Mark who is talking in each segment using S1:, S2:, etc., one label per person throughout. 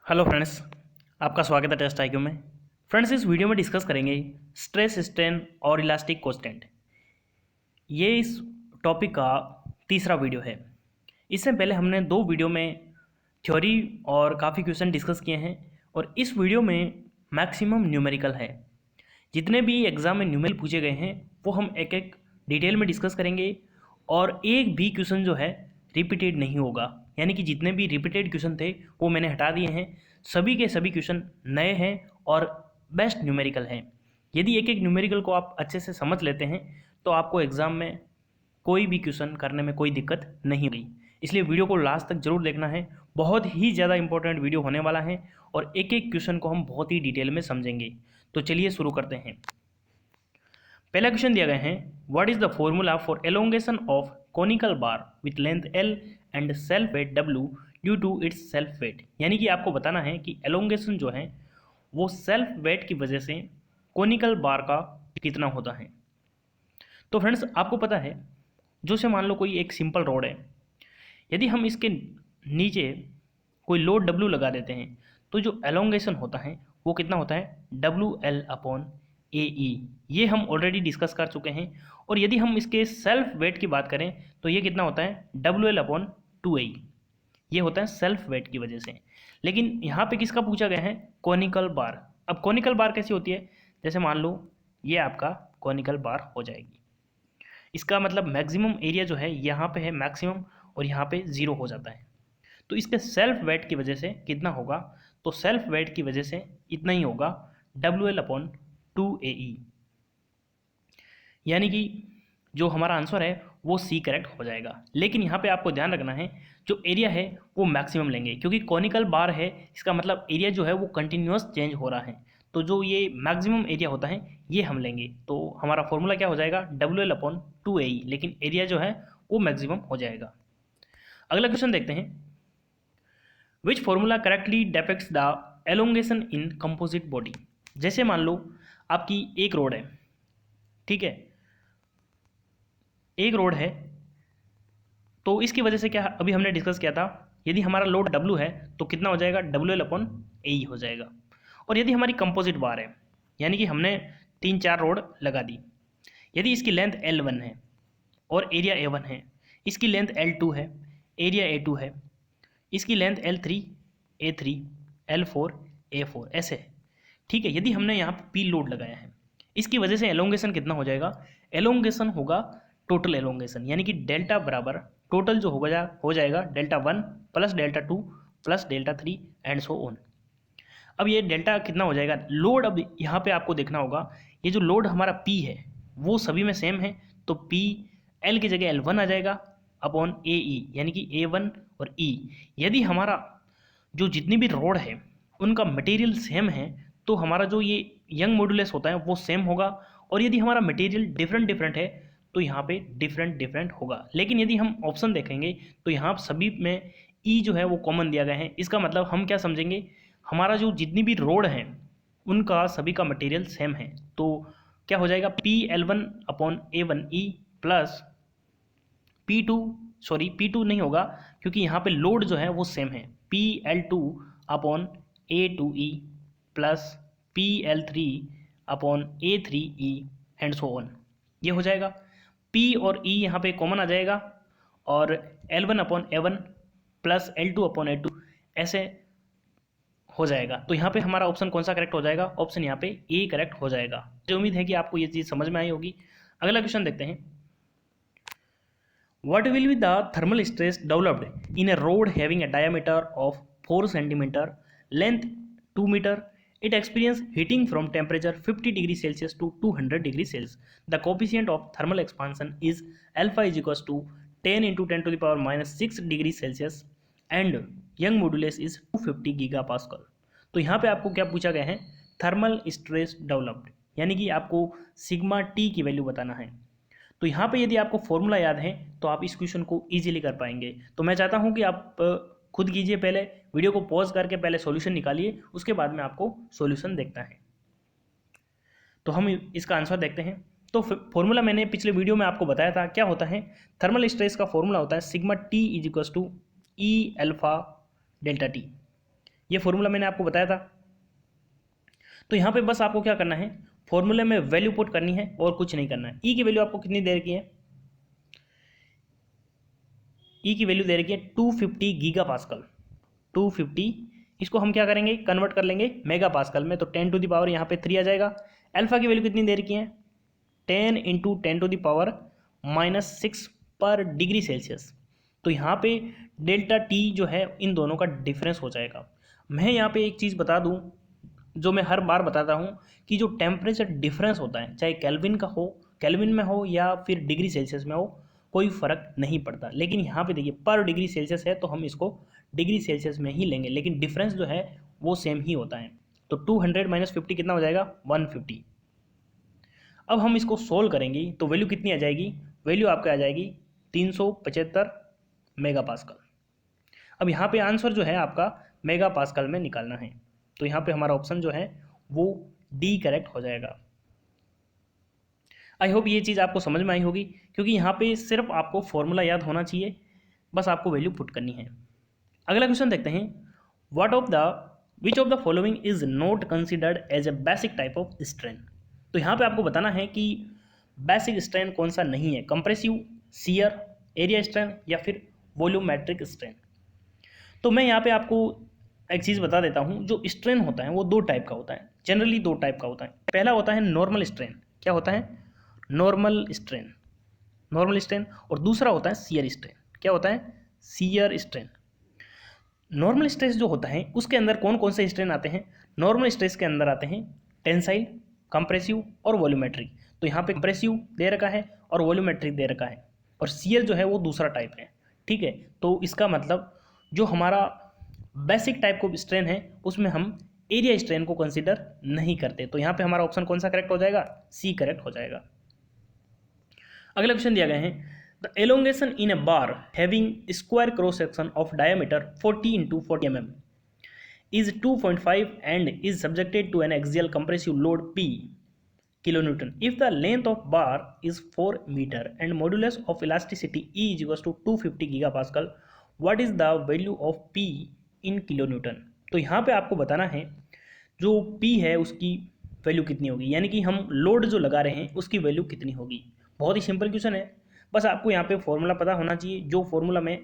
S1: Hello friends, आपका स्वागत है टेस्ट आईक्यू में। फ्रेंड्स, इस वीडियो में डिस्कस करेंगे स्ट्रेस स्ट्रेन और इलास्टिक कांस्टेंट। ये इस टॉपिक का तीसरा वीडियो है। इससे पहले हमने दो वीडियो में थ्योरी और काफ़ी क्वेश्चन डिस्कस किए हैं और इस वीडियो में मैक्सिमम न्यूमेरिकल है। जितने भी एग्ज़ाम में न्यूमेरिकल पूछे गए हैं वो हम एक एक डिटेल में डिस्कस करेंगे और एक भी क्वेश्चन जो है रिपीटेड नहीं होगा। यानी कि जितने भी रिपीटेड क्वेश्चन थे वो मैंने हटा दिए हैं। सभी के सभी क्वेश्चन नए हैं और बेस्ट न्यूमेरिकल हैं। यदि एक एक न्यूमेरिकल को आप अच्छे से समझ लेते हैं तो आपको एग्ज़ाम में कोई भी क्वेश्चन करने में कोई दिक्कत नहीं होगी। इसलिए वीडियो को लास्ट तक जरूर देखना है। बहुत ही ज़्यादा इंपॉर्टेंट वीडियो होने वाला है और एक एक क्वेश्चन को हम बहुत ही डिटेल में समझेंगे। तो चलिए शुरू करते हैं। पहला क्वेश्चन दिया गया है, what is the formula for elongation of conical bar with length L and self weight W due to its self weight. यानी कि आपको बताना है कि एलोंगेशन जो है वो सेल्फ वेट की वजह से कोनिकल बार का कितना होता है। तो फ्रेंड्स, आपको पता है, जो से मान लो कोई एक सिंपल रोड है, यदि हम इसके नीचे कोई लोड W लगा देते हैं तो जो एलोंगेशन होता है वो कितना होता है, WL/AE। ये हम ऑलरेडी डिस्कस कर चुके हैं। और यदि हम इसके सेल्फ वेट की बात करें तो ये कितना होता है, WL/2AE। ये होता है सेल्फ वेट की वजह से। लेकिन यहाँ पे किसका पूछा गया है, कोनिकल बार। अब कोनिकल बार कैसी होती है, जैसे मान लो ये आपका कोनिकल बार हो जाएगी। इसका मतलब मैक्सिमम एरिया जो है यहाँ पे है मैक्सिमम और यहाँ पे ज़ीरो हो जाता है। तो इसके सेल्फ वेट की वजह से कितना होगा, तो सेल्फ वेट की वजह से इतना ही होगा, WL/2AE। यानी कि जो हमारा आंसर है वो सी करेक्ट हो जाएगा। लेकिन यहाँ पे आपको ध्यान रखना है, जो एरिया है वो मैक्सिमम लेंगे, क्योंकि कॉनिकल बार है, इसका मतलब एरिया जो है वो कंटिन्यूस चेंज हो रहा है। तो जो ये मैक्सिमम एरिया होता है ये हम लेंगे। तो हमारा फॉर्मूला क्या हो जाएगा, WL/2AE, लेकिन एरिया जो है वो मैक्सिमम हो जाएगा। अगला क्वेश्चन देखते हैं, which formula correctly depicts the elongation in composite body. जैसे मान लो आपकी एक रोड है, ठीक है, एक रोड है, तो इसकी वजह से क्या अभी हमने डिस्कस किया था, यदि हमारा लोड W है तो कितना हो जाएगा, WL/AE हो जाएगा। और यदि हमारी कंपोजिट बार है, यानी कि हमने 3-4 रोड लगा दी, यदि इसकी लेंथ L1 है और एरिया A1 है, इसकी लेंथ L2 है, एरिया A2 है, इसकी length L3, A3, L4, A4 ऐसे है, ठीक है। यदि हमने यहाँ पे P लोड लगाया है, इसकी वजह से एलोंगेशन कितना हो जाएगा, एलोंगेशन होगा टोटल एलोंगेशन, यानी कि डेल्टा बराबर टोटल जो हो जाएगा Δ1 plus Δ2 plus Δ3 and so on. अब ये डेल्टा कितना हो जाएगा, लोड। अब यहाँ पे आपको देखना होगा, ये जो लोड हमारा P है वो सभी में सेम है, तो P L की जगह L1 आ जाएगा अपॉन AE, यानी कि A1 और E। यदि हमारा जो जितनी भी रोड है उनका मटेरियल सेम है तो हमारा जो ये यंग मॉडुलस होता है वो सेम होगा। और यदि हमारा मटेरियल डिफरेंट डिफरेंट है तो यहाँ पे डिफरेंट डिफरेंट होगा। लेकिन यदि हम ऑप्शन देखेंगे तो यहाँ सभी में E जो है वो कॉमन दिया गया है। इसका मतलब हम क्या समझेंगे, हमारा जो जितनी भी रोड हैं उनका सभी का मटेरियल सेम है। तो क्या हो जाएगा, PL1/A1E प्लस P2 नहीं होगा, क्योंकि यहाँ पे लोड जो है वो सेम है, PL2/A2E plus PL3/A3E and so on. ये हो जाएगा, P और E यहाँ पे कॉमन आ जाएगा और L1/A1 प्लस L2/A2 ऐसे हो जाएगा। तो यहाँ पे हमारा ऑप्शन कौन सा करेक्ट हो जाएगा, ऑप्शन यहाँ पे ए करेक्ट हो जाएगा। मुझे उम्मीद है कि आपको ये चीज़ समझ में आई होगी। अगला क्वेश्चन देखते हैं, what will be the thermal stress developed in a rod having a diameter of 4 centimeter, length 2 meter? It experience heating from temperature 50 degrees Celsius to 200 degrees Celsius. The coefficient of thermal expansion is alpha is equals to 10 into 10 to the power minus 6 degrees Celsius and young modulus is 250 gigapascal. तो यहाँ पे आपको क्या पूछा गया है, thermal stress developed, यानी कि आपको सिग्मा टी की वैल्यू बताना है। तो यहाँ पे यदि आपको फॉर्मूला याद है तो आप इस क्वेश्चन को इजीली कर पाएंगे। तो मैं चाहता हूँ कि आप खुद कीजिए, पहले वीडियो को पॉज करके पहले सॉल्यूशन निकालिए, उसके बाद में आपको सॉल्यूशन देखना है। तो हम इसका आंसर देखते हैं। तो फॉर्मूला मैंने पिछले वीडियो में आपको बताया था, क्या होता है, थर्मल स्ट्रेस का फॉर्मूला होता है sigma T is equals to E alpha delta T. ये फॉर्मूला मैंने आपको बताया था। तो यहाँ पे बस आपको क्या करना है, फॉर्मूले में वैल्यू पुट करनी है और कुछ नहीं करना है। ई की वैल्यू आपको कितनी दे रखी है, ई की वैल्यू दे रखी है 250 गीगा पास्कल। 250, इसको हम क्या करेंगे, कन्वर्ट कर लेंगे मेगा पास्कल में, तो 10 टू द पावर यहाँ पे 3 आ जाएगा। अल्फा की वैल्यू कितनी दे रखी है, 10 इंटू 10 टू द पावर -6 पर डिग्री सेल्सियस। तो यहाँ पे डेल्टा टी जो है इन दोनों का डिफरेंस हो जाएगा। मैं यहाँ पे एक चीज़ बता दूँ जो मैं हर बार बताता हूँ कि जो टेम्परेचर डिफरेंस होता है, चाहे केल्विन का हो, केल्विन में हो या फिर डिग्री सेल्सियस में हो, कोई फ़र्क नहीं पड़ता। लेकिन यहाँ पे देखिए पर डिग्री सेल्सियस है तो हम इसको डिग्री सेल्सियस में ही लेंगे, लेकिन डिफरेंस जो है वो सेम ही होता है। तो 200 माइनस 50 कितना हो जाएगा, 150। अब हम इसको सोल्व करेंगे तो वैल्यू कितनी आ जाएगी, वैल्यू आपके आ जाएगी 375 मेगा पास्कल। अब यहाँ पे आंसर जो है आपका मेगा पास्कल में निकालना है, तो यहाँ पे हमारा ऑप्शन जो है वो डी करेक्ट हो जाएगा। आई होप ये चीज़ आपको समझ में आई होगी, क्योंकि यहाँ पे सिर्फ आपको फॉर्मूला याद होना चाहिए, बस आपको वैल्यू पुट करनी है। अगला क्वेश्चन देखते हैं, which of the following is not considered as a basic type of strain. तो यहाँ पे आपको बताना है कि बेसिक स्ट्रेन कौन सा नहीं है, कंप्रेसिव, शियर, एरिया स्ट्रेन या फिर वॉल्यूमेट्रिक स्ट्रेन। तो मैं यहाँ पे आपको एक चीज़ बता देता हूँ, जो स्ट्रेन होता है वो दो टाइप का होता है, जनरली दो टाइप का होता है। पहला होता है नॉर्मल स्ट्रेन, क्या होता है, नॉर्मल स्ट्रेन, नॉर्मल स्ट्रेन। और दूसरा होता है शियर स्ट्रेन, क्या होता है, शियर स्ट्रेन। नॉर्मल स्ट्रेस जो होता है उसके अंदर कौन कौन से स्ट्रेन आते हैं, नॉर्मल स्ट्रेस के अंदर आते हैं टेंसाइल, कंप्रेसिव और वॉल्यूमेट्रिक। तो यहाँ पे कंप्रेसिव दे रखा है और वॉल्यूमेट्रिक दे रखा है, और शियर जो है वो दूसरा टाइप है, ठीक है। तो इसका मतलब जो हमारा बेसिक टाइप को स्ट्रेन है उसमें हम एरिया स्ट्रेन को कंसीडर नहीं करते। तो यहाँ पे हमारा ऑप्शन कौन सा करेक्ट हो जाएगा, सी करेक्ट हो जाएगा। अगला क्वेश्चन दिया गया है, the elongation in A bar having square cross section of diameter 40 into 40 mm is 2.5 and is subjected to an axial compressive load P kilonewton. If the length of bar is 4 meter and modulus of elasticity E is equals to 250 gigapascal, what is the value of P in kilonewton? तो यहाँ पे आपको बताना है जो P है उसकी value कितनी होगी, यानी कि हम लोड जो लगा रहे हैं उसकी वैल्यू कितनी होगी। बहुत ही सिंपल क्वेश्चन है, बस आपको यहाँ पे फॉर्मूला पता होना चाहिए, जो फॉर्मूला मैं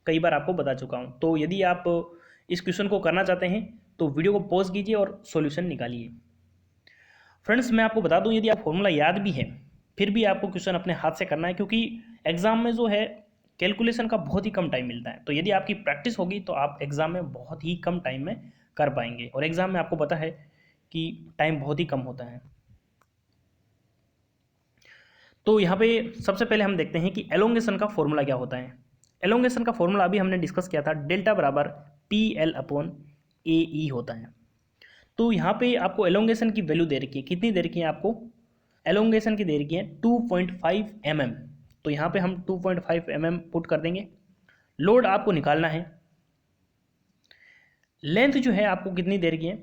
S1: कई बार आपको बता चुका हूँ। तो यदि आप इस क्वेश्चन को करना चाहते हैं तो वीडियो को पॉज कीजिए और सॉल्यूशन निकालिए। फ्रेंड्स मैं आपको बता दूँ, यदि आप फॉर्मूला याद भी है फिर भी आपको क्वेश्चन अपने हाथ से करना है, क्योंकि एग्जाम में जो है कैलकुलेशन का बहुत ही कम टाइम मिलता है। तो यदि आपकी प्रैक्टिस होगी तो आप एग्जाम में बहुत ही कम टाइम में कर पाएंगे, और एग्जाम में आपको पता है कि टाइम बहुत ही कम होता है। तो यहाँ पे सबसे पहले हम देखते हैं कि एलोंगेशन का फॉर्मूला क्या होता है। एलोंगेशन का फॉर्मूला अभी हमने डिस्कस किया था, डेल्टा बराबर PL/AE होता है। तो यहाँ पे आपको एलोंगेशन की वैल्यू दे रखी है, कितनी दे रखी है आपको, एलोंगेशन की दे रखी है 2.5 mm। तो यहाँ पे हम 2.5 mm पुट कर देंगे। लोड आपको निकालना है, लेंथ जो है आपको कितनी दे रखी है,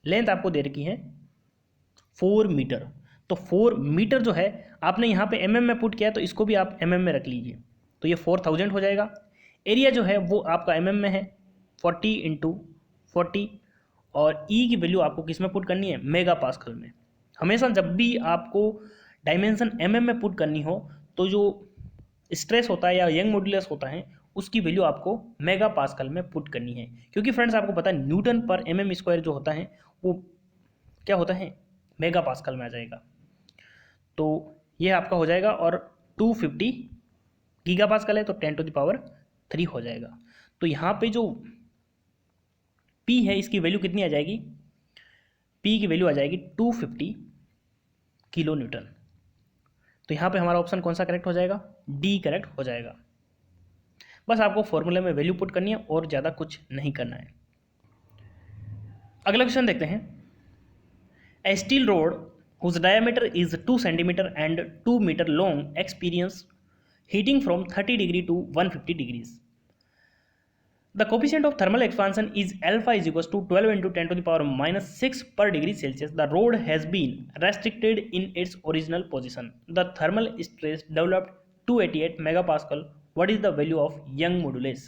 S1: लेंथ आपको दे रखी है 4 मीटर। तो 4 मीटर जो है आपने यहाँ पे mm में पुट किया, तो इसको भी आप mm में रख लीजिए, तो ये 4000 हो जाएगा। एरिया जो है वो आपका mm में है 40 into 40, और ई की वैल्यू आपको किस में पुट करनी है, मेगा पास्कल में। हमेशा जब भी आपको डायमेंशन mm में पुट करनी हो तो जो स्ट्रेस होता है या यंग मॉड्यूलस होता है उसकी वैल्यू आपको मेगा पास्कल में पुट करनी है, क्योंकि फ्रेंड्स आपको पता है न्यूटन पर mm² जो होता है वो क्या होता है, मेगा पास्कल में आ जाएगा। तो ये आपका हो जाएगा, और 250 गीगा पास्कल है तो 10 टू द पावर 3 हो जाएगा। तो यहाँ पे जो P है इसकी वैल्यू कितनी आ जाएगी, P की वैल्यू आ जाएगी 250 किलो न्यूटन। तो यहाँ पे हमारा ऑप्शन कौन सा करेक्ट हो जाएगा, डी करेक्ट हो जाएगा। बस आपको फॉर्मूले में वैल्यू पुट करनी है और ज़्यादा कुछ नहीं करना है। अगला क्वेश्चन देखते हैं, a steel rod whose diameter is 2 cm and 2 meter long experience heating from 30 degree to 150 degrees. The coefficient of thermal expansion is alpha is equals to 12 into 10 to the power minus 6 per degree Celsius. The rod has been restricted in its original position. The thermal stress developed 288 megapascal. What is the value of Young modulus?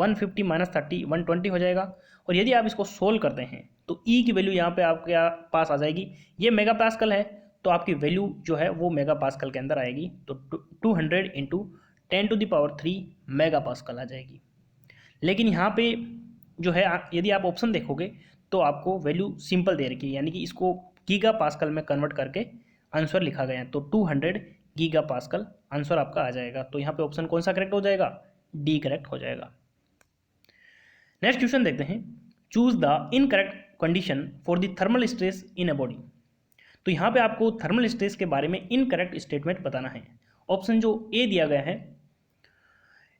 S1: 150 minus 30 120 हो जाएगा। और यदि आप इसको solve करते हैं तो ई की वैल्यू यहाँ पे आपके पास आ जाएगी। ये मेगा पास्कल है तो आपकी वैल्यू जो है वो मेगा पास्कल के अंदर आएगी। तो 200 इंटू 10⁻³ मेगा पास्कल आ जाएगी। लेकिन यहाँ पे जो है यदि आप ऑप्शन देखोगे तो आपको वैल्यू सिंपल दे रखी है, यानी कि इसको गीगा पास्कल में कन्वर्ट करके आंसर लिखा गया है। तो 200 गीगा पास्कल आंसर आपका आ जाएगा। तो यहाँ पे ऑप्शन कौन सा करेक्ट हो जाएगा? डी करेक्ट हो जाएगा। नेक्स्ट क्वेश्चन देखते हैं। Choose the incorrect condition for the thermal stress in a body. तो यहाँ पे आपको थर्मल स्ट्रेस के बारे में इनकरेक्ट स्टेटमेंट बताना है। ऑप्शन जो ए दिया गया है,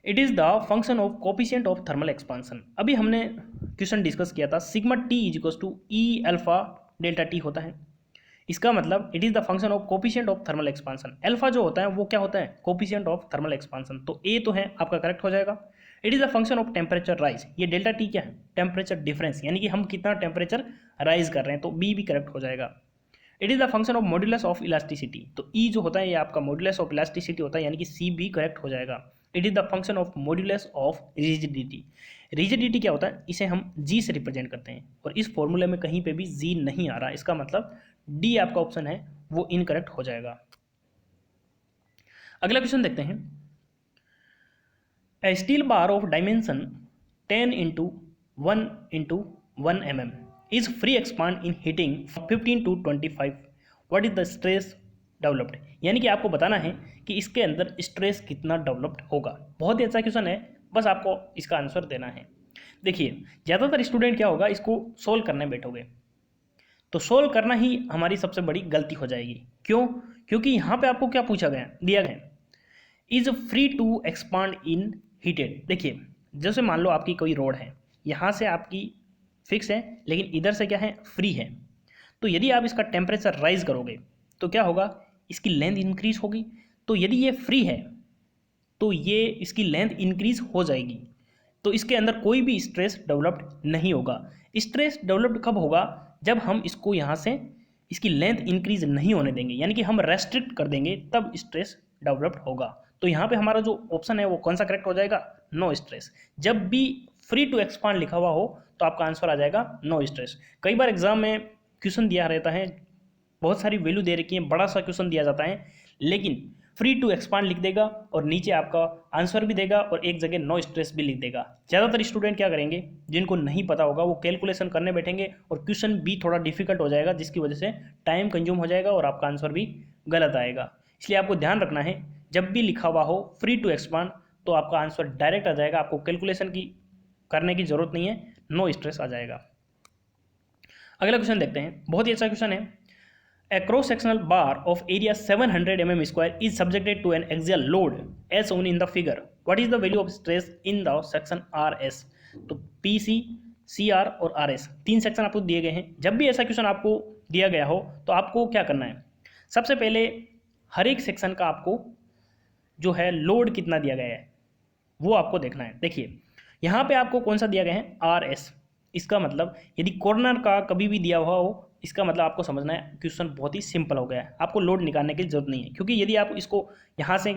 S1: it is the function of coefficient of thermal expansion. अभी हमने क्वेश्चन डिस्कस किया था sigma T is equal to E alpha delta T होता है। इसका मतलब it is the function of coefficient of thermal expansion. Alpha जो होता है वो क्या होता है? Coefficient of thermal expansion. तो ए तो है आपका करेक्ट हो जाएगा। It is the function of temperature rise. ये डेल्टा टी क्या है? टेम्परेचर डिफरेंस, यानी कि हम कितना टेम्परेचर राइज कर रहे हैं। तो बी भी करेक्ट हो जाएगा। It is the function of modulus of elasticity. तो ई जो होता है ये आपका मॉड्यूलस ऑफ इलास्टिसिटी होता है, यानी कि सी भी करेक्ट हो जाएगा। It is the function of modulus of rigidity. Rigidity क्या होता है? इसे हम जी से रिप्रेजेंट करते हैं और इस फॉर्मूले में कहीं पे भी जी नहीं आ रहा, इसका मतलब डी आपका ऑप्शन है वो इनकरेक्ट हो जाएगा। अगला क्वेश्चन देखते हैं। A steel bar of dimension 10 into 1 into 1 mm is free expand in heating from 15 to 25. What is the stress developed? यानी कि आपको बताना है कि इसके अंदर स्ट्रेस कितना डेवलप्ड होगा। बहुत ही अच्छा क्वेश्चन है, बस आपको इसका आंसर देना है। देखिए ज़्यादातर स्टूडेंट क्या होगा, इसको सोल्व करने बैठोगे तो सोल्व करना ही हमारी सबसे बड़ी गलती हो जाएगी। क्यों? क्योंकि यहाँ पे आपको क्या पूछा गया दिया गया, is free to expand in heated. देखिए जैसे मान लो आपकी कोई रोड है, यहाँ से आपकी फिक्स है लेकिन इधर से क्या है? फ्री है। तो यदि आप इसका टेम्परेचर राइज करोगे तो क्या होगा? इसकी लेंथ इंक्रीज होगी। तो यदि ये फ्री है तो ये इसकी लेंथ इंक्रीज हो जाएगी, तो इसके अंदर कोई भी स्ट्रेस डेवलप्ड नहीं होगा। स्ट्रेस डेवलप्ड कब होगा? जब हम इसको यहाँ से इसकी लेंथ इंक्रीज नहीं होने देंगे, यानी कि हम रेस्ट्रिक्ट कर देंगे, तब स्ट्रेस डेवलप्ड होगा। तो यहाँ पे हमारा जो ऑप्शन है वो कौन सा करेक्ट हो जाएगा? No stress. जब भी फ्री टू एक्सपांड लिखा हुआ हो तो आपका आंसर आ जाएगा नो स्ट्रेस। कई बार एग्जाम में क्वेश्चन दिया रहता है, बहुत सारी वैल्यू दे रखी है, बड़ा सा क्वेश्चन दिया जाता है, लेकिन फ्री टू एक्सपांड लिख देगा और नीचे आपका आंसर भी देगा और एक जगह नो स्ट्रेस भी लिख देगा। ज़्यादातर स्टूडेंट क्या करेंगे, जिनको नहीं पता होगा वो कैलकुलेशन करने बैठेंगे और क्वेश्चन भी थोड़ा डिफिकल्ट हो जाएगा, जिसकी वजह से टाइम कंज्यूम हो जाएगा और आपका आंसर भी गलत आएगा। इसलिए आपको ध्यान रखना है, जब भी लिखा हुआ हो फ्री टू एक्सपांड तो आपका आंसर डायरेक्ट आ जाएगा, आपको कैलकुलेशन की करने की जरूरत नहीं है, नो स्ट्रेस आ जाएगा। अगला क्वेश्चन देखते हैं, बहुत ही अच्छा क्वेश्चन है। A cross-sectional bar of area 700 mm square is subjected to an axial load as shown in the figure. What is the value of stress in the section RS? तो PC, CR और RS तीन section आपको दिए गए हैं। जब भी ऐसा क्वेश्चन आपको दिया गया हो तो आपको क्या करना है, सबसे पहले हर एक सेक्शन का आपको जो है लोड कितना दिया गया है वो आपको देखना है। देखिए यहाँ पे आपको कौन सा दिया गया है? RS। इसका मतलब यदि कॉर्नर का कभी भी दिया हुआ हो, इसका मतलब आपको समझना है क्वेश्चन बहुत ही सिंपल हो गया है, आपको लोड निकालने की जरूरत नहीं है। क्योंकि यदि आप इसको यहाँ से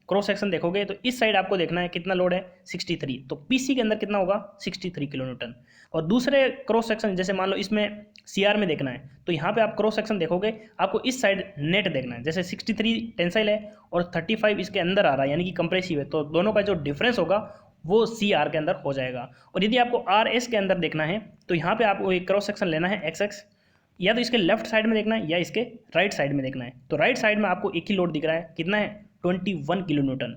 S1: क्रॉस सेक्शन देखोगे तो इस साइड आपको देखना है कितना लोड है 63, तो पीसी के अंदर कितना होगा 63 किलो न्यूटन। और दूसरे क्रॉस सेक्शन जैसे मान लो इसमें सीआर में देखना है तो यहाँ पे आप क्रॉस सेक्शन देखोगे आपको इस साइड नेट देखना है, जैसे 63 टेंसाइल है और 35 इसके अंदर आ रहा है यानी कि कंप्रेसिव है, तो दोनों का जो डिफरेंस होगा वो सी आर के अंदर हो जाएगा। और यदि आपको आर एस के अंदर देखना है तो यहाँ पे आपको एक क्रॉस सेक्शन लेना है एक्स एक्स, या तो इसके लेफ्ट साइड में देखना है या इसके राइट साइड में देखना है। तो राइट साइड में आपको एक ही लोड दिख रहा है, कितना है 21 किलो न्यूटन।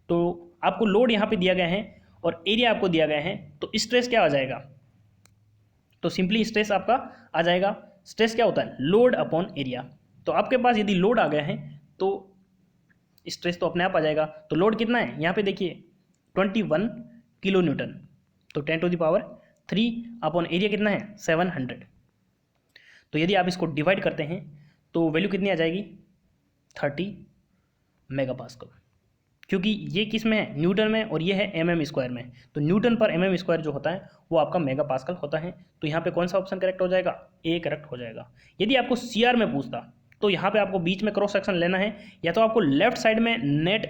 S1: तो आपको लोड यहाँ पे दिया गया है और एरिया आपको दिया गया है, तो स्ट्रेस क्या आ जाएगा, तो सिंपली स्ट्रेस आपका आ जाएगा, स्ट्रेस क्या होता है लोड अपॉन एरिया। तो आपके पास यदि लोड आ गया है तो स्ट्रेस तो अपने आप आ जाएगा। तो लोड कितना है यहाँ पे देखिए 21 किलो न्यूटन, तो 10⁻³ अपॉन एरिया कितना है 700। तो यदि आप इसको डिवाइड करते हैं तो वैल्यू कितनी आ जाएगी 30 मेगापास्कल, क्योंकि ये किस में है न्यूटन में और ये है mm² में। तो न्यूटन पर mm² जो होता है वो आपका मेगापास्कल होता है। तो यहाँ पे कौन सा ऑप्शन करेक्ट हो जाएगा, ए करेक्ट हो जाएगा। यदि आपको CR में पूछता तो यहाँ पे आपको बीच में क्रॉस सेक्शन लेना है, या तो आपको लेफ्ट साइड में नेट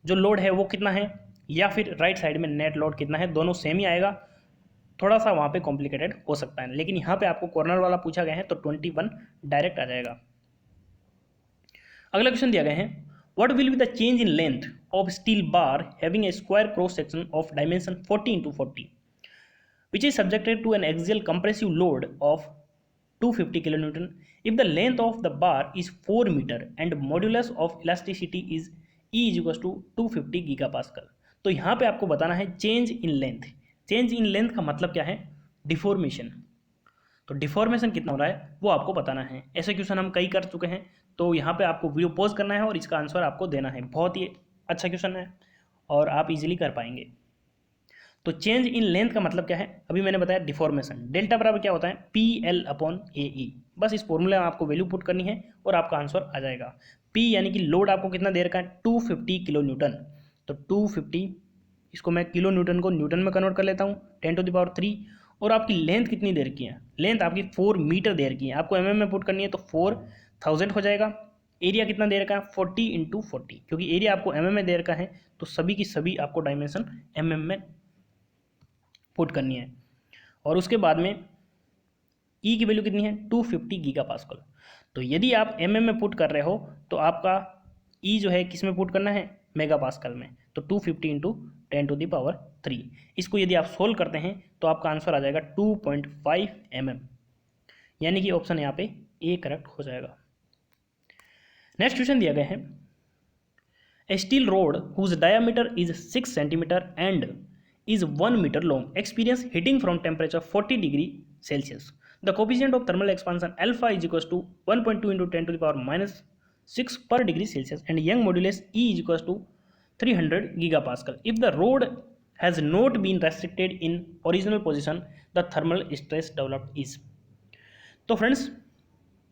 S1: जो लोड है वो कितना है, या फिर राइट साइड में नेट लोड कितना है, दोनों सेम ही आएगा। थोड़ा सा वहाँ पे कॉम्प्लिकेटेड हो सकता है, लेकिन यहाँ पे आपको कॉर्नर वाला पूछा गया है तो 21 डायरेक्ट आ जाएगा। अगला क्वेश्चन दिया गया है, what will be the change in length of steel bar having a square cross section of dimension 40x40 which is subjected to an axial compressive load of 250 kilonewton if the length of the bar is 4 meter and modulus of elasticity is E is equals to 250 gigapascal। तो यहाँ पे आपको बताना है change in length. Change in length का मतलब क्या है, डिफॉर्मेशन। तो डिफॉर्मेशन कितना हो रहा है वो आपको बताना है। ऐसे क्वेश्चन हम कई कर चुके हैं, तो यहाँ पे आपको वीडियो पॉज करना है और इसका आंसर आपको देना है। बहुत ही अच्छा क्वेश्चन है और आप इजीली कर पाएंगे। तो चेंज इन लेंथ का मतलब क्या है, अभी मैंने बताया डिफॉर्मेशन। डेल्टा बराबर क्या होता है PL/AE। बस इस फॉर्मूले में आपको वैल्यू पुट करनी है और आपका आंसर आ जाएगा। P यानी कि लोड आपको कितना दे रखा है 250 किलो न्यूटन। तो 250 इसको मैं किलो न्यूटन को न्यूटन में कन्वर्ट कर लेता हूँ 10⁻³ और आपकी लेंथ कितनी दे रखी है, लेंथ आपकी 4 मीटर दे रखी है। आपको mm में पुट करनी है तो 4000 हो जाएगा। एरिया कितना दे रखा है 40x40, क्योंकि एरिया आपको mm में दे रखा है तो सभी की सभी आपको डायमेंशन mm में पुट करनी है। और उसके बाद में E की वैल्यू कितनी है 250 गीगापास्कल। तो यदि आप mm में पुट कर रहे हो तो आपका E जो है किस में पुट करना है मेगापास्कल में। तो 250 × 10⁻³ इसको यदि आप सोल्व करते हैं तो आपका आंसर आ जाएगा 2.5 mm, यानी कि ऑप्शन यहाँ पे ए करेक्ट हो जाएगा। नेक्स्ट क्वेश्चन दिया गया है, a steel rod whose diameter is 6 centimetre and is 1 meter long experience heating from temperature 40 degree Celsius. The coefficient of thermal expansion alpha is equals to 1.2 × 10⁻⁻6 per degree Celsius and Young modulus E is equals to 300 gigapascal. If the rod has not been restricted in original position, the thermal stress developed is। तो friends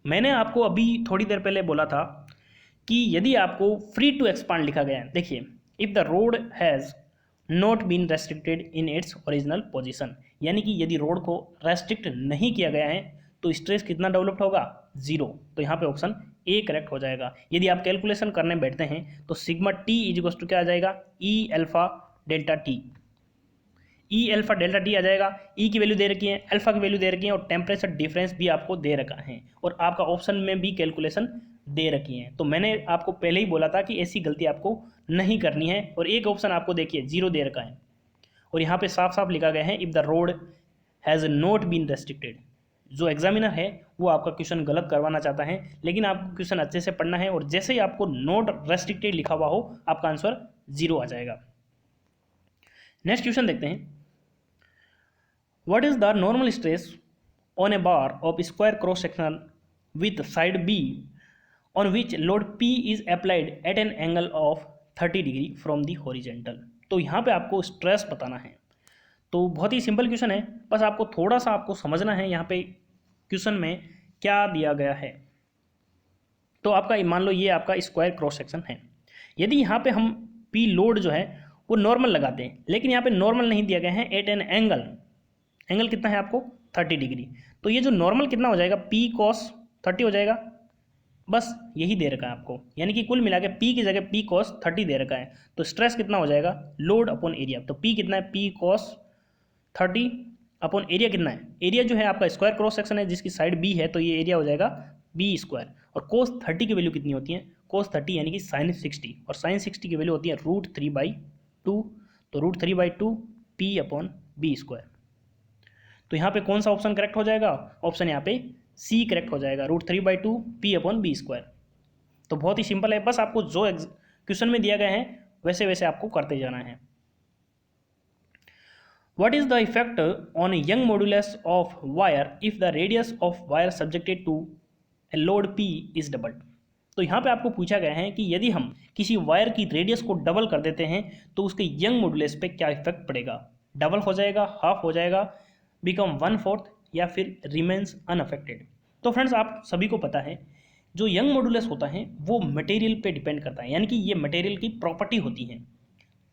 S1: मैंने आपको अभी थोड़ी देर पहले बोला था कि यदि आपको फ्री टू एक्सपांड लिखा गया है, देखिए if the rod has not been restricted in its original position, यानी कि यदि रोड को रेस्ट्रिक्ट नहीं किया गया है तो स्ट्रेस कितना डेवलप्ड होगा 0। तो यहाँ पे ऑप्शन ए करेक्ट हो जाएगा। यदि आप कैलकुलेशन करने बैठते हैं तो sigma T is equal to क्या आ जाएगा E∝ΔT। E∝ΔT आ जाएगा। ई की वैल्यू दे रखी है, अल्फा की वैल्यू दे रखी है और टेम्परेचर डिफरेंस भी आपको दे रखा है और आपका ऑप्शन में भी कैलकुलेशन दे रखी है। तो मैंने आपको पहले ही बोला था कि ऐसी गलती आपको नहीं करनी है। और एक ऑप्शन आपको देखिए 0 दे रखा है और यहाँ पे साफ साफ लिखा गया है if the rod has not been restricted. जो एग्जामिनर है वो आपका क्वेश्चन गलत करवाना चाहता है, लेकिन आपको क्वेश्चन अच्छे से पढ़ना है और जैसे ही आपको नॉट रेस्ट्रिक्टेड लिखा हुआ हो आपका आंसर 0 आ जाएगा। नेक्स्ट क्वेश्चन देखते हैं, what is the normal stress on a bar of square cross section with side B on which load P is applied at an angle of 30 degree from the horizontal. तो यहाँ पे आपको stress बताना है। तो बहुत ही सिंपल क्वेश्चन है, बस आपको थोड़ा सा आपको समझना है यहाँ पे क्वेश्चन में क्या दिया गया है। तो आपका मान लो ये आपका स्क्वायर क्रॉस सेक्शन है। यदि यहाँ पे हम P लोड जो है वो नॉर्मल लगाते हैं, लेकिन यहाँ पे नॉर्मल नहीं दिया गया है, एट एन एंगल, एंगल कितना है आपको 30 डिग्री। तो ये जो नॉर्मल कितना हो जाएगा P cos 30 हो जाएगा, बस यही दे रखा है आपको, यानी कि कुल मिला के P की जगह P cos 30 दे रखा है। तो स्ट्रेस कितना हो जाएगा लोड अपॉन एरिया। तो P कितना है P cos 30 अपॉन एरिया कितना है, एरिया जो है आपका स्क्वायर क्रॉस सेक्शन है जिसकी साइड B है, तो ये एरिया हो जाएगा B²। और cos 30 की वैल्यू कितनी होती है, cos 30 यानी कि sin 60 और sin 60 की वैल्यू होती है √3/2। तो √3/2 P/b²। तो यहाँ पे कौन सा ऑप्शन करेक्ट हो जाएगा? ऑप्शन यहाँ पे सी करेक्ट हो जाएगा, √3/2 P/b²। तो बहुत ही सिंपल है, बस आपको जो क्वेश्चन में दिया गया है वैसे वैसे आपको करते जाना है। What is the effect on a young modulus of wire if the radius of wire subjected to a load P is doubled? तो यहाँ पे आपको पूछा गया है कि यदि हम किसी वायर की रेडियस को डबल कर देते हैं तो उसके यंग मॉडुलस पे क्या इफेक्ट पड़ेगा? डबल हो जाएगा, हाफ हो जाएगा, बिकम 1/4 या फिर रिमेन्स अनअफेक्टेड। तो फ्रेंड्स आप सभी को पता है जो यंग मॉडुलस होता है वो मटेरियल पे डिपेंड करता है, यानी कि ये मटेरियल की प्रॉपर्टी होती है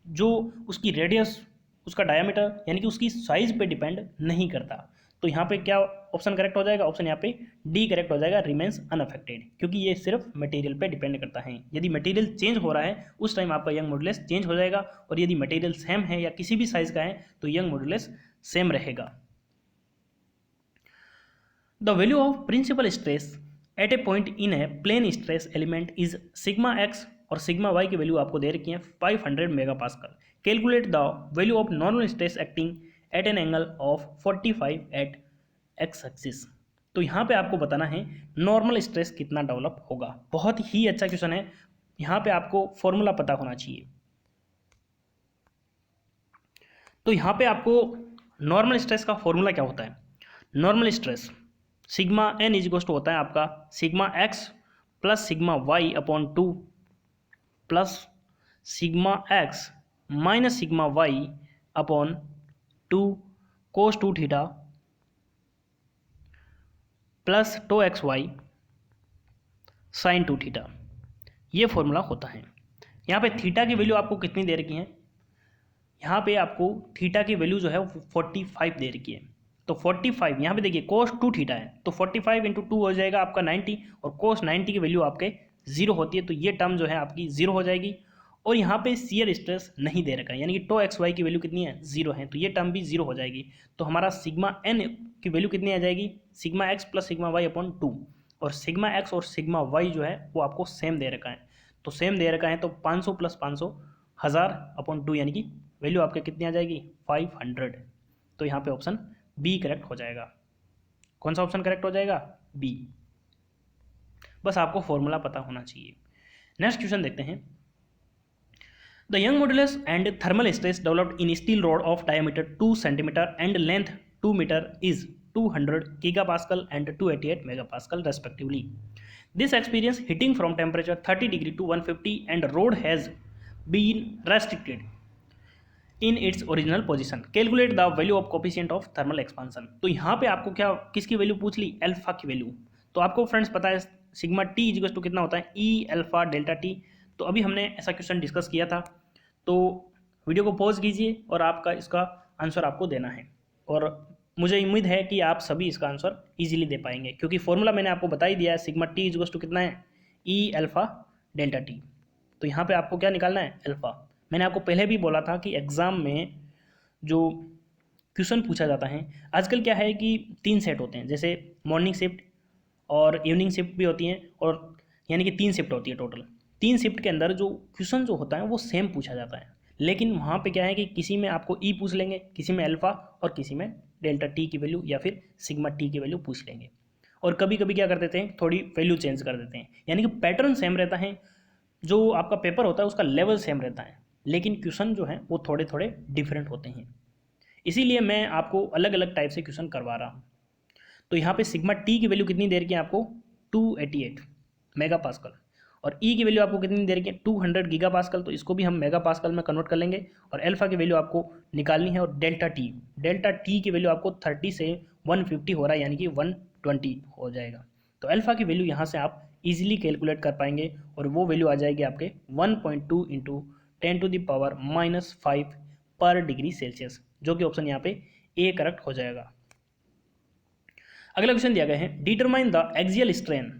S1: जो उसकी रेडियस, उसका डायमीटर यानी कि उसकी साइज पे डिपेंड नहीं करता। तो यहाँ पे क्या ऑप्शन करेक्ट हो जाएगा? ऑप्शन यहाँ पे डी करेक्ट हो जाएगा, रिमेन्स अनअफेक्टेड, क्योंकि ये सिर्फ मटेरियल पे डिपेंड करता है। यदि मटेरियल चेंज हो रहा है उस टाइम आपका यंग मॉडुलस चेंज हो जाएगा, और यदि मटेरियल सेम है या किसी भी साइज का है तो यंग मॉडुलस सेम रहेगा। The value of principal stress at a point in a plane stress element is sigma x और सिग्मा वाई की वैल्यू आपको दे रखी है 500 megapascal. Calculate the value of normal stress acting at an angle of 45 at x axis. तो यहाँ पे आपको बताना है नॉर्मल स्ट्रेस कितना डेवलप होगा। बहुत ही अच्छा क्वेश्चन है, यहाँ पे आपको फॉर्मूला पता होना चाहिए। तो यहाँ पे आपको नॉर्मल स्ट्रेस का फॉर्मूला क्या होता है? Normal stress sigma N equals to होता है आपका sigma x plus sigma y upon 2 plus sigma x minus sigma y upon 2 cos 2 theta plus 2xy sine 2 theta. ये फॉर्मूला होता है। यहाँ पे थीटा की वैल्यू आपको कितनी दे रखी है? यहाँ पे आपको थीटा की वैल्यू जो है वो 45 दे रखी है। तो 45 यहाँ पे देखिए कोस 2 थीटा है, तो 45 इंटू 2 हो जाएगा आपका 90, और कोस 90 की वैल्यू आपके 0 होती है, तो ये टर्म जो है आपकी 0 हो जाएगी। और यहाँ पे शियर स्ट्रेस नहीं दे रखा है, यानी कि 2xy की वैल्यू कितनी है? 0 है, तो ये टर्म भी 0 हो जाएगी। तो हमारा सिग्मा एन की वैल्यू कितनी आ जाएगी? Sigma x plus sigma y upon 2, और सिग्मा एक्स और सिग्मा वाई जो है वो आपको सेम दे रखा है। तो सेम दे रखा है तो 500 प्लस 500 1000 अपॉन 2, यानी कि वैल्यू आपके कितनी आ जाएगी? 500। तो यहाँ पे ऑप्शन बी करेक्ट हो जाएगा। कौन सा ऑप्शन करेक्ट हो जाएगा? बी। बस आपको फॉर्मूला पता होना चाहिए। नेक्स्ट क्वेश्चन देखते हैं। The Young modulus and thermal stress developed in steel rod of diameter 2 centimetre and length 2 metre is 200 gigapascal and 288 megapascal respectively. This experience hitting from temperature 30 degree to 150 and rod has been restricted in its original position. Calculate the value of coefficient of thermal expansion. तो यहाँ पे आपको क्या किसकी value पूछ ली? Alpha की value. तो आपको फ्रेंड्स पता है सिग्मा टी इक्वल टू कितना होता है? ई अल्फा डेल्टा टी। तो अभी हमने ऐसा क्वेश्चन डिस्कस किया था, तो वीडियो को पॉज कीजिए और आपका इसका आंसर आपको देना है, और मुझे उम्मीद है कि आप सभी इसका आंसर इजीली दे पाएंगे, क्योंकि फॉर्मूला मैंने आपको बता ही दिया है, सिग्मा टी इक्वल टू कितना है? ई अल्फा डेल्टा टी। तो यहाँ पे आपको क्या निकालना है? अल्फा। मैंने आपको पहले भी बोला था कि एग्ज़ाम में जो क्वेश्चन पूछा जाता है आजकल क्या है कि 3 सेट होते हैं, जैसे मॉर्निंग शिफ्ट और इवनिंग शिफ्ट भी होती हैं, और यानी कि 3 शिफ्ट होती है टोटल। 3 शिफ्ट के अंदर जो क्वेश्चन जो होता है वो सेम पूछा जाता है, लेकिन वहाँ पे क्या है कि किसी में आपको ई पूछ लेंगे, किसी में अल्फ़ा, और किसी में डेल्टा टी की वैल्यू या फिर सिग्मा टी की वैल्यू पूछ लेंगे। और कभी कभी क्या कर देते हैं, थोड़ी वैल्यू चेंज कर देते हैं, यानी कि पैटर्न सेम रहता है, जो आपका पेपर होता है उसका लेवल सेम रहता है, लेकिन क्वेश्चन जो है वो थोड़े थोड़े डिफरेंट होते हैं। इसीलिए मैं आपको अलग अलग टाइप से क्वेश्चन करवा रहा हूँ। तो यहाँ पे सिग्मा टी की वैल्यू कितनी दे रखी है आपको? 288 मेगापास्कल, और ई की वैल्यू आपको कितनी दे रखी है? 200 गीगापास्कल। तो इसको भी हम मेगापास्कल में कन्वर्ट कर लेंगे, और अल्फा की वैल्यू आपको निकालनी है, और डेल्टा टी की वैल्यू आपको 30 से 150 हो रहा है, यानी कि 120 हो जाएगा। तो अल्फा की वैल्यू यहाँ से आप इजीली कैलकुलेट कर पाएंगे, और वो वैल्यू आ जाएगी आपके 1.2 इंटू 10⁻⁻5 पर डिग्री सेल्सियस, जो कि ऑप्शन यहाँ पे ए करेक्ट हो जाएगा। अगला क्वेश्चन दिया गया है, determine the axial strain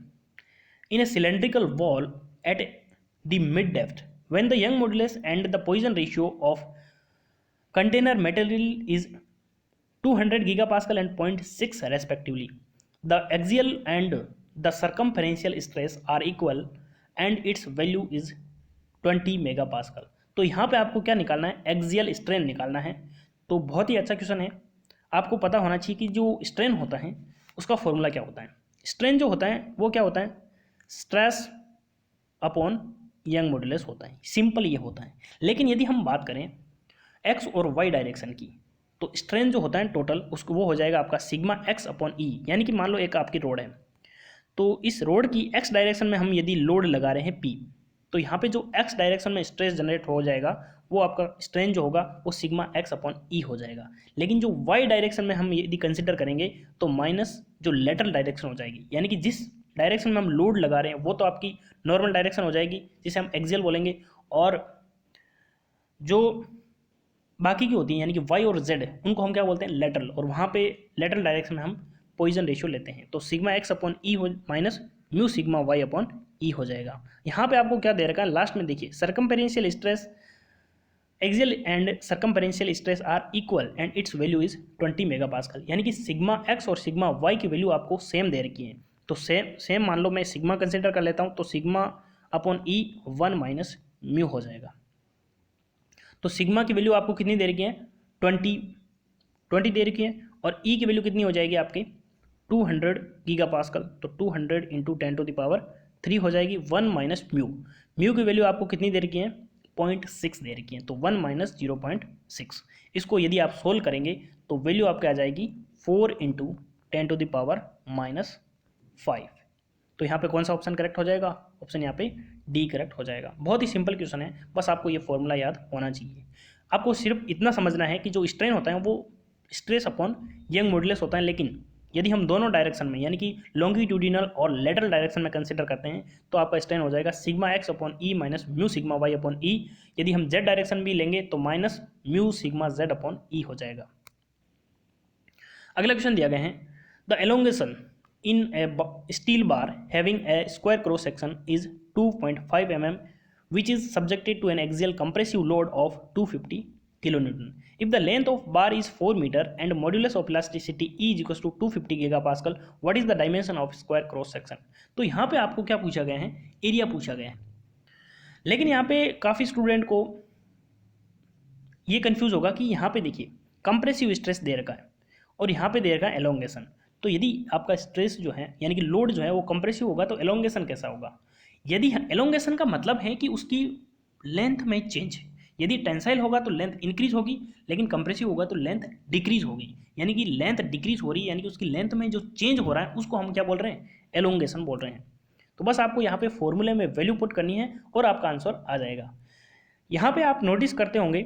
S1: in a cylindrical wall at the mid depth when the Young modulus and the Poisson ratio of container material is 200 gigapascal and 0.6 respectively. The axial and the circumferential stress are equal and its value is 20 megapascal. तो यहाँ पे आपको क्या निकालना है, axial strain निकालना है। तो बहुत ही अच्छा क्वेश्चन है, आपको पता होना चाहिए कि जो स्ट्रेन होता है उसका फॉर्मूला क्या होता है। स्ट्रेन जो होता है वो क्या होता है, स्ट्रेस अपॉन यंग मॉडुलस होता है, सिंपल ये होता है। लेकिन यदि हम बात करें एक्स और वाई डायरेक्शन की, तो स्ट्रेन जो होता है टोटल उसको वो हो जाएगा आपका सिग्मा एक्स अपॉन ई। यानी कि मान लो एक आपकी रोड है, तो इस रोड की एक्स डायरेक्शन में हम यदि लोड लगा रहे हैं पी, तो यहाँ पे जो एक्स डायरेक्शन में स्ट्रेस जनरेट हो जाएगा वो आपका स्ट्रेन जो होगा वो सिग्मा एक्स अपॉन ई हो जाएगा। लेकिन जो वाई डायरेक्शन में हम यदि कंसिडर करेंगे तो माइनस जो लेटरल डायरेक्शन हो जाएगी, यानी कि जिस डायरेक्शन में हम लोड लगा रहे हैं वो तो आपकी नॉर्मल डायरेक्शन हो जाएगी जिसे हम एक्सियल बोलेंगे, और जो बाकी की होती हैं यानी कि वाई और जेड उनको हम क्या बोलते हैं, लेटरल, और वहाँ पे लेटरल डायरेक्शन में हम पॉइजन रेशियो लेते हैं। तो सिग्मा एक्स अपॉन ई हो minus mu sigma y upon e हो जाएगा। यहाँ पे आपको क्या दे रखा है लास्ट में, देखिए circumferential stress axial and circumferential stress are equal and its value is 20 megapascal. यानी कि सिग्मा एक्स और सिग्मा वाई की वैल्यू आपको सेम दे रखी है। तो सेम मान लो मैं सिग्मा कंसिडर कर लेता हूँ, तो सिग्मा अपॉन ई 1 माइनस म्यू हो जाएगा। तो सिग्मा की वैल्यू आपको कितनी दे रखी है, 20 दे रखी है, और ई की वैल्यू कितनी हो जाएगी आपकी 200 गीगापास्कल। तो 200 इंटू 10⁻³ हो जाएगी 1 माइनस म्यू। म्यू की वैल्यू आपको कितनी दे रखी है, 0.6 दे रखी है, तो 1 माइनस 0.6। इसको यदि आप सोल्व करेंगे तो वैल्यू आपके आ जाएगी 4 इंटू 10⁻⁵। तो यहाँ पे कौन सा ऑप्शन करेक्ट हो जाएगा, ऑप्शन यहाँ पे डी करेक्ट हो जाएगा। बहुत ही सिंपल क्वेश्चन है, बस आपको ये फॉर्मूला याद होना चाहिए। आपको सिर्फ इतना समझना है कि जो स्ट्रेन होता है वो स्ट्रेस अपॉन यंग मॉडुलस होता है, लेकिन यदि हम दोनों डायरेक्शन में यानी कि लॉन्गिट्यूडिनल और लेटरल डायरेक्शन में कंसिडर करते हैं तो आपका स्ट्रेन हो जाएगा sigma x upon e minus mu sigma y upon e. यदि हम जेड डायरेक्शन भी लेंगे तो minus mu sigma z upon e हो जाएगा। अगला क्वेश्चन दिया गया है, the elongation in a steel bar having a square cross section is 2.5 mm which is subjected to an axial compressive load of 250 kilonewton. If the length of bar is 4 meter and modulus of elasticity E is equals to 250 gigapascal, what is the dimension of square cross section? तो यहाँ पे आपको क्या पूछा गया है, area पूछा गया है। लेकिन यहाँ पे काफ़ी स्टूडेंट को ये कंफ्यूज होगा कि यहाँ पे देखिए कंप्रेसिव स्ट्रेस दे रखा है और यहाँ पे दे रखा है एलोंगेशन। तो यदि आपका स्ट्रेस जो है यानी कि लोड जो है वो कंप्रेसिव होगा तो एलोंगेशन कैसा होगा। यदि एलोंगेशन का मतलब है कि उसकी लेंथ में चेंज, यदि टेंसाइल होगा तो लेंथ इंक्रीज होगी, लेकिन कंप्रेसिव होगा तो लेंथ डिक्रीज होगी। यानी कि लेंथ डिक्रीज हो रही है यानी कि उसकी लेंथ में जो चेंज हो रहा है उसको हम क्या बोल रहे हैं, एलोंगेशन बोल रहे हैं। तो बस आपको यहाँ पे फॉर्मूले में वैल्यू पुट करनी है और आपका आंसर आ जाएगा। यहाँ पे आप नोटिस करते होंगे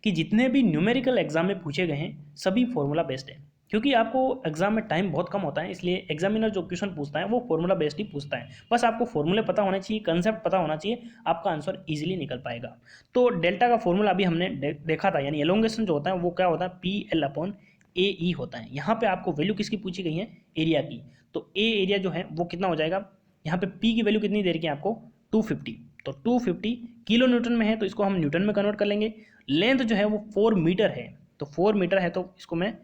S1: कि जितने भी न्यूमेरिकल एग्जाम में पूछे गए हैं सभी फॉर्मूला बेस्ड है, क्योंकि आपको एग्जाम में टाइम बहुत कम होता है, इसलिए एग्जामिनर जो क्वेश्चन पूछता है वो फॉर्मूला बेस्ड ही पूछता है। बस आपको फॉर्मूले पता होना चाहिए, कंसेप्ट पता होना चाहिए, आपका आंसर इजीली निकल पाएगा। तो डेल्टा का फॉर्मूला अभी हमने देखा था, यानी एलोंगेशन जो होता है वो क्या होता है, PL अपॉन AE होता है। यहाँ पे आपको वैल्यू किसकी पूछी गई है, एरिया की। तो ए एरिया जो है वो कितना हो जाएगा, यहाँ पे P की वैल्यू कितनी दे रखी है आपको 250, तो 250 किलो न्यूटन में है तो इसको हम न्यूटन में कन्वर्ट कर लेंगे। लेंथ जो है वो 4 मीटर है, तो 4 मीटर है तो इसको मैं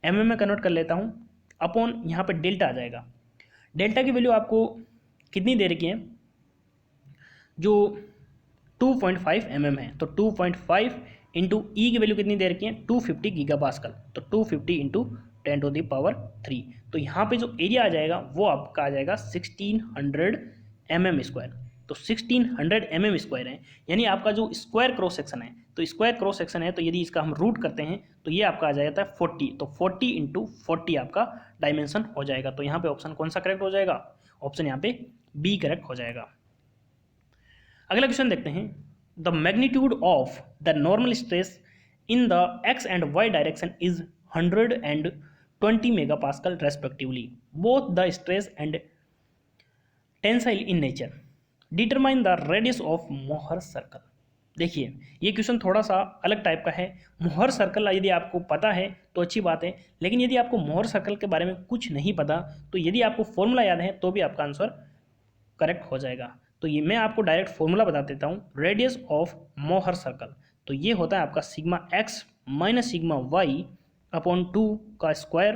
S1: mm में कन्वर्ट कर लेता हूँ, अपॉन यहाँ पे डेल्टा आ जाएगा। डेल्टा की वैल्यू आपको कितनी दे रखी है, जो 2.5 mm है, तो 2.5 इंटू ई की वैल्यू कितनी दे रखी है 250 गीगापास्कल, तो 250 इंटू 10⁻³ तो यहाँ पे जो एरिया आ जाएगा वो आपका आ जाएगा 1600 mm²। तो 1600 mm² है, यानी आपका जो स्क्वायर क्रॉस सेक्शन है, तो स्क्वायर क्रॉस सेक्शन है तो यदि इसका हम रूट करते हैं तो ये आपका आ जाता है 40, तो 40 इंटू 40 आपका डायमेंशन हो जाएगा। तो यहाँ पे ऑप्शन कौन सा करेक्ट हो जाएगा, ऑप्शन यहाँ पे बी करेक्ट हो जाएगा। अगला क्वेश्चन देखते हैं, the magnitude of the normal stress in the x and y direction is 100 and 20 megapascal respectively, both the stress and tensile in nature, determine the radius of Mohr circle. देखिए ये question थोड़ा सा अलग type का है। Mohr circle यदि आपको पता है तो अच्छी बात है, लेकिन यदि आपको मोहर सर्कल के बारे में कुछ नहीं पता तो यदि आपको फॉर्मूला याद है तो भी आपका आंसर करेक्ट हो जाएगा। तो ये मैं आपको डायरेक्ट फॉर्मूला बता देता हूँ, रेडियस ऑफ मोहर सर्कल तो ये होता है आपका sigma x minus sigma y upon 2 का square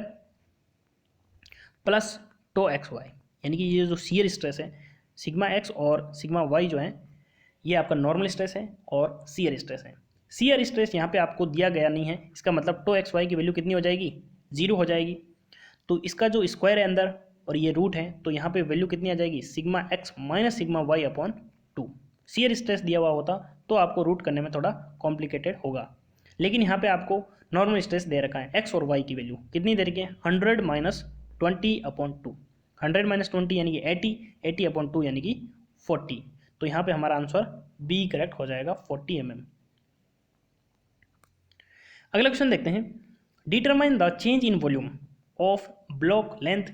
S1: plus tau x y, यानी कि ये जो शियर स्ट्रेस है सिग्मा एक्स और सिग्मा वाई जो है ये आपका नॉर्मल स्ट्रेस है और शियर स्ट्रेस है। शियर स्ट्रेस यहाँ पे आपको दिया गया नहीं है, इसका मतलब टो एक्स वाई की वैल्यू कितनी हो जाएगी, 0 हो जाएगी। तो इसका जो स्क्वायर है अंदर और ये रूट है, तो यहाँ पे वैल्यू कितनी आ जाएगी, sigma x minus sigma y upon 2। Shear stress दिया हुआ होता तो आपको रूट करने में थोड़ा कॉम्प्लिकेटेड होगा, लेकिन यहाँ पे आपको नॉर्मल स्ट्रेस दे रखा है। एक्स और वाई की वैल्यू कितनी दे रखी है, 100 माइनस 20 अपॉन 2। 100 माइनस 20 यानी कि 80, 80 अपॉन 2 यानी कि 40। तो यहाँ पे हमारा आंसर बी करेक्ट हो जाएगा, 40 mm। अगला क्वेश्चन देखते हैं। Determine the change in volume of block length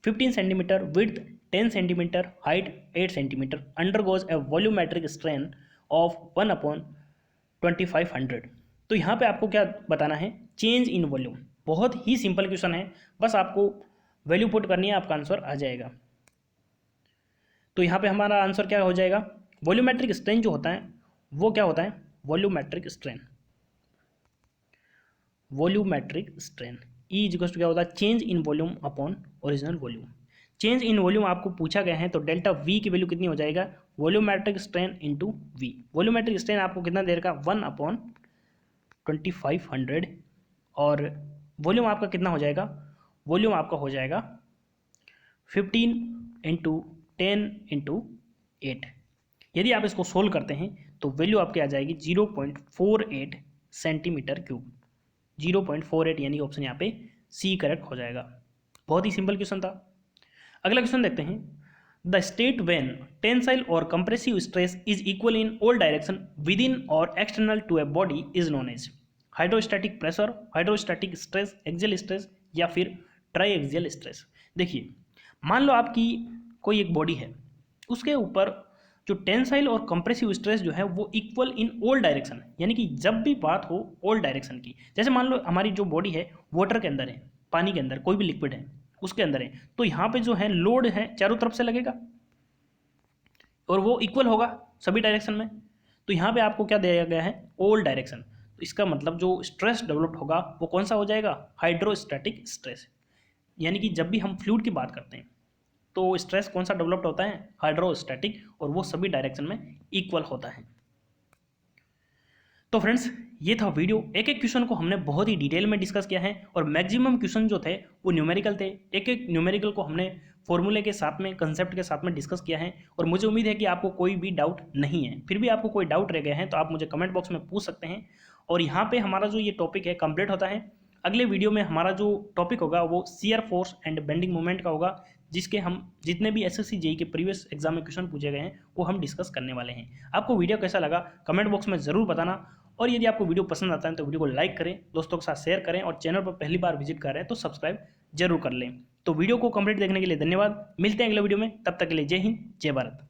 S1: 15 centimetre, width 10 centimetre, height 8 centimetre, undergoes A volumetric strain of 1 upon 2500। तो यहाँ पे आपको क्या बताना है, चेंज इन वॉल्यूम। बहुत ही सिंपल क्वेश्चन है, बस आपको वैल्यू पुट करनी है, आपका आंसर आ जाएगा। तो यहाँ पे हमारा आंसर क्या हो जाएगा, वॉल्यूमेट्रिक स्ट्रेन जो होता है वो क्या होता है, volumetric strain. Volumetric strain e equals to क्या होता है, change in volume upon original volume. Change in volume आपको पूछा गया है, तो डेल्टा वी की वैल्यू कितनी हो जाएगा, volumetric strain into V. Volumetric strain आपको कितना दे रखा, 1 अपॉन 2500, और वॉल्यूम आपका कितना हो जाएगा, वॉल्यूम आपका हो जाएगा 15 इंटू 10 इंटू 8। यदि आप इसको सोल्व करते हैं तो वैल्यू आपकी आ जाएगी 0.48 सेंटीमीटर क्यूब। 0.48 यानी ऑप्शन यहाँ पे सी करेक्ट हो जाएगा। बहुत ही सिंपल क्वेश्चन था। अगला क्वेश्चन देखते हैं। द स्टेट व्हेन टेंसाइल और compressive stress is equal in all direction with in और external to a body is known as hydrostatic pressure, hydrostatic stress, axial stress या फिर ट्राई एक्सियल स्ट्रेस। देखिए, मान लो आपकी कोई एक बॉडी है, उसके ऊपर जो टेंसाइल और कंप्रेसिव स्ट्रेस जो है वो इक्वल इन ऑल डायरेक्शन, यानी कि जब भी बात हो ऑल डायरेक्शन की। जैसे मान लो हमारी जो बॉडी है वाटर के अंदर है, पानी के अंदर, कोई भी लिक्विड है उसके अंदर है, तो यहाँ पे जो है लोड है चारों तरफ से लगेगा और वो इक्वल होगा सभी डायरेक्शन में। तो यहाँ पे आपको क्या दिया गया है, ऑल डायरेक्शन। तो इसका मतलब जो स्ट्रेस डेवलप्ड होगा वो कौन सा हो जाएगा, हाइड्रोस्टैटिक स्ट्रेस। यानी कि जब भी हम फ्लूइड की बात करते हैं तो स्ट्रेस कौन सा डेवलप्ड होता है, हाइड्रोस्टैटिक, और वो सभी डायरेक्शन में इक्वल होता है। तो फ्रेंड्स, ये था वीडियो। एक एक क्वेश्चन को हमने बहुत ही डिटेल में डिस्कस किया है और मैक्सिमम क्वेश्चन जो थे वो न्यूमेरिकल थे। एक एक न्यूमेरिकल को हमने फॉर्मूले के साथ में, कंसेप्ट के साथ में डिस्कस किया है और मुझे उम्मीद है कि आपको कोई भी डाउट नहीं है। फिर भी आपको कोई डाउट रह गए हैं तो आप मुझे कमेंट बॉक्स में पूछ सकते हैं। और यहाँ पे हमारा जो ये टॉपिक है कंप्लीट होता है। अगले वीडियो में हमारा जो टॉपिक होगा वो shear force and bending moment का होगा, जिसके हम जितने भी एसएससी जेईई के प्रीवियस एग्जाम में क्वेश्चन पूछे गए हैं वो हम डिस्कस करने वाले हैं। आपको वीडियो कैसा लगा कमेंट बॉक्स में ज़रूर बताना, और यदि आपको वीडियो पसंद आता है तो वीडियो को लाइक करें, दोस्तों के साथ शेयर करें, और चैनल पर पहली बार विजिट कर रहे हैं तो सब्सक्राइब जरूर कर लें। तो वीडियो को कंप्लीट देखने के लिए धन्यवाद। मिलते हैं अगले वीडियो में, तब तक के लिए जय हिंद, जय भारत।